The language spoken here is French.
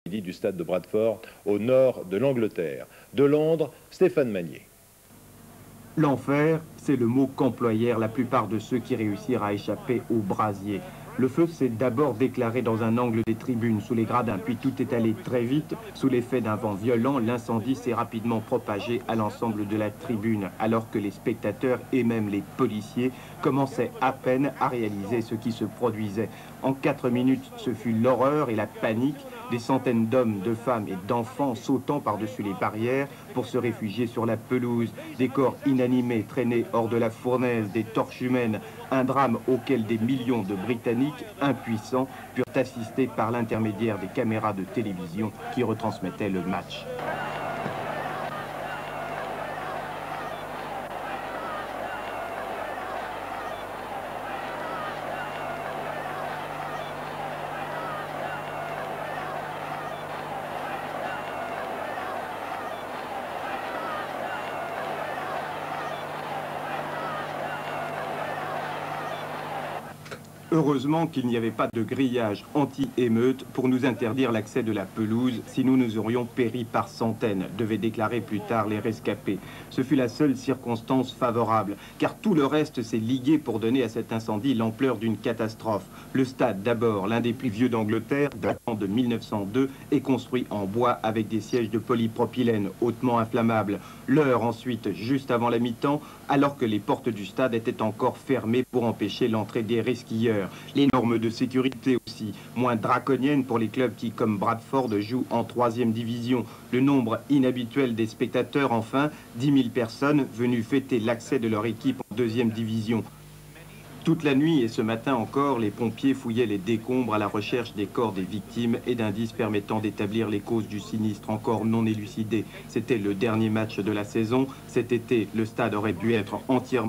Du stade de Bradford, au nord de l'Angleterre. De Londres, Stéphane Magnier. L'enfer, c'est le mot qu'employèrent la plupart de ceux qui réussirent à échapper au brasier. Le feu s'est d'abord déclaré dans un angle des tribunes, sous les gradins, puis tout est allé très vite. Sous l'effet d'un vent violent, l'incendie s'est rapidement propagé à l'ensemble de la tribune, alors que les spectateurs et même les policiers commençaient à peine à réaliser ce qui se produisait. En 4 minutes, ce fut l'horreur et la panique, des centaines d'hommes, de femmes et d'enfants sautant par-dessus les barrières pour se réfugier sur la pelouse, des corps inanimés traînés hors de la fournaise, des torches humaines, un drame auquel des millions de Britanniques impuissants purent assister par l'intermédiaire des caméras de télévision qui retransmettaient le match. Heureusement qu'il n'y avait pas de grillage anti-émeute pour nous interdire l'accès de la pelouse, sinon nous aurions péri par centaines, devaient déclarer plus tard les rescapés. Ce fut la seule circonstance favorable, car tout le reste s'est ligué pour donner à cet incendie l'ampleur d'une catastrophe. Le stade, d'abord, l'un des plus vieux d'Angleterre, datant de 1902, est construit en bois avec des sièges de polypropylène hautement inflammables. L'heure ensuite, juste avant la mi-temps, alors que les portes du stade étaient encore fermées pour empêcher l'entrée des resquilleurs. Les normes de sécurité aussi, moins draconiennes pour les clubs qui, comme Bradford, jouent en 3e division. Le nombre inhabituel des spectateurs, enfin, 10 000 personnes venues fêter l'accès de leur équipe en 2e division. Toute la nuit et ce matin encore, les pompiers fouillaient les décombres à la recherche des corps des victimes et d'indices permettant d'établir les causes du sinistre encore non élucidées. C'était le dernier match de la saison. Cet été, le stade aurait dû être entièrement